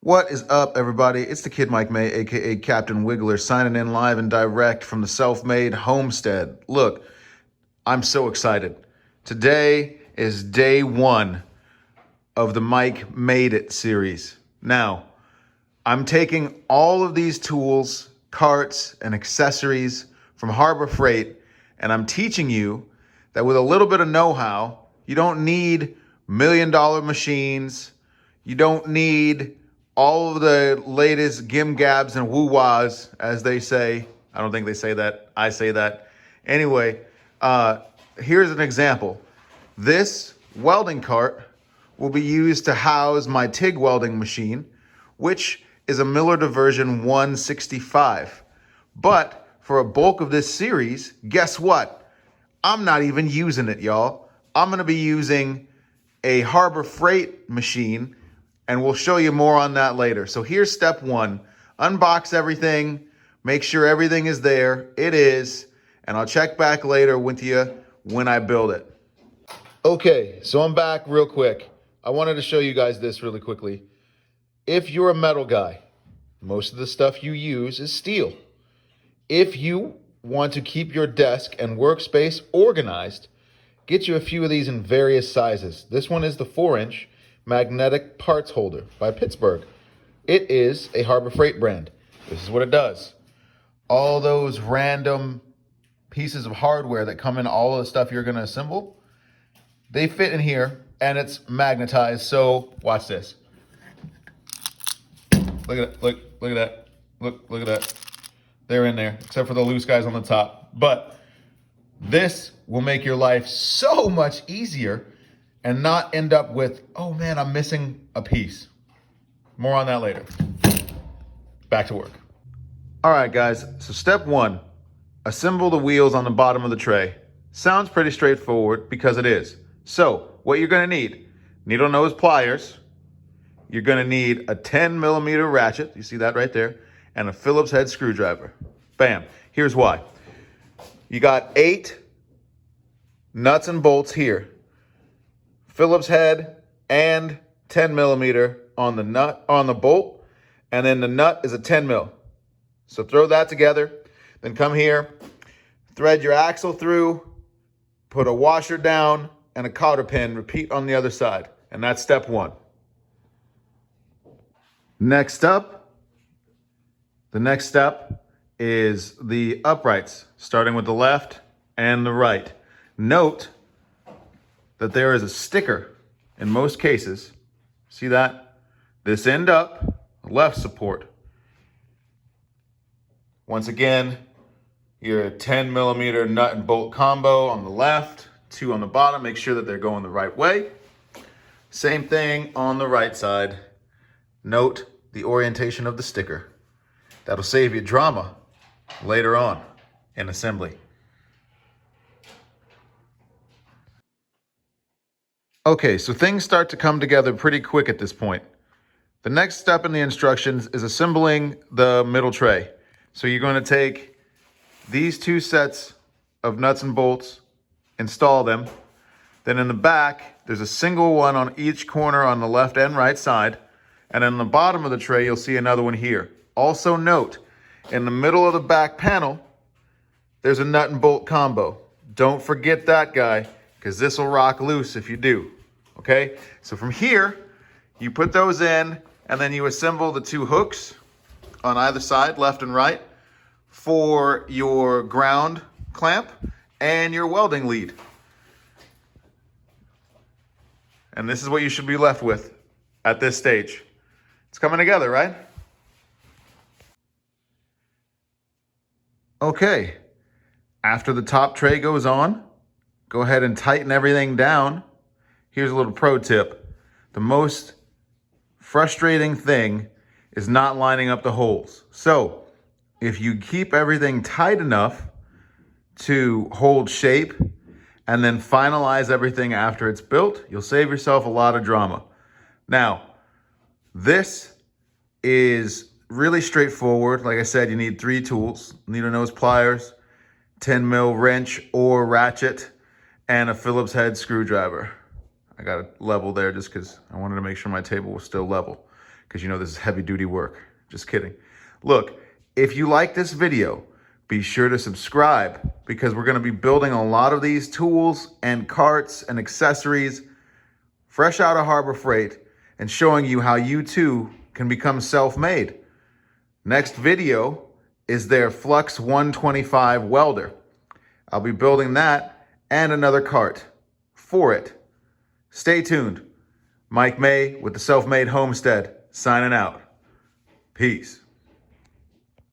What is up, everybody? It's the Kid Mike May, aka Captain Wiggler, signing in live and direct from the self-made homestead. Look, I'm so excited. Today is day one of the Maye'd It series. Now, I'm taking all of these tools, carts, and accessories from Harbor Freight, and I'm teaching you that with a little bit of know-how, you don't need million-dollar machines. You don't need all of the latest gim-gabs and woo-wahs, as they say. I don't think they say that. I say that. Anyway, here's an example. This welding cart will be used to house my TIG welding machine, which is a Miller Diversion 165. But for a bulk of this series, guess what? I'm not even using it, y'all. I'm going to be using a Harbor Freight machine, and we'll show you more on that later. So here's step one. Unbox everything. Make sure everything is there. It is. And I'll check back later with you when I build it. Okay, so I'm back real quick. I wanted to show you guys this really quickly. If you're a metal guy, most of the stuff you use is steel. If you want to keep your desk and workspace organized, get you a few of these in various sizes. This one is the 4-inch magnetic parts holder by Pittsburgh. It is a Harbor Freight brand. This is what it does. All those random pieces of hardware that come in all of the stuff you're going to assemble, they fit in here, and it's magnetized. So watch this. Look at it. Look at that. Look at that. They're in there, except for the loose guys on the top. But this will make your life so much easier and not end up with, oh man, I'm missing a piece. More on that later. Back to work. All right, guys, so step one, assemble the wheels on the bottom of the tray. Sounds pretty straightforward because it is. So what you're gonna need, needle nose pliers. You're gonna need a 10mm ratchet, you see that right there, and a Phillips head screwdriver. Bam, here's why. You got 8 nuts and bolts here. Phillips head and 10mm on the nut, on the bolt, and then the nut is a 10mm. So throw that together, then come here, thread your axle through, put a washer down and a cotter pin, repeat on the other side. And that's step one. Next up, the next step is the uprights, starting with the left and the right. Note that there is a sticker in most cases. See that? This end up, left support. Once again, your 10mm nut and bolt combo on the left, 2 on the bottom. Make sure that they're going the right way. Same thing on the right side. Note the orientation of the sticker. That'll save you drama later on in assembly. Okay, so things start to come together pretty quick at this point. The next step in the instructions is assembling the middle tray. So you're going to take these 2 sets of nuts and bolts, install them. Then in the back, there's a single one on each corner on the left and right side. And in the bottom of the tray, you'll see another one here. Also note, in the middle of the back panel, there's a nut and bolt combo. Don't forget that guy, because this will rock loose if you do, okay? So from here, you put those in, and then you assemble the 2 hooks on either side, left and right, for your ground clamp and your welding lead. And this is what you should be left with at this stage. It's coming together, right? Okay, after the top tray goes on, go ahead and tighten everything down. Here's a little pro tip. The most frustrating thing is not lining up the holes. So if you keep everything tight enough to hold shape and then finalize everything after it's built, you'll save yourself a lot of drama. Now, this is really straightforward. Like I said, you need 3 tools, needle nose pliers, 10mm wrench or ratchet, and a Phillips head screwdriver. I got it level there just because I wanted to make sure my table was still level. because you know this is heavy duty work. Just kidding. Look, if you like this video, be sure to subscribe because we're going to be building a lot of these tools and carts and accessories fresh out of Harbor Freight and showing you how you too can become self-made. Next video is their Flux 125 welder. I'll be building that and another cart for it. Stay tuned. Mike May with the Self-Made Homestead signing out. Peace.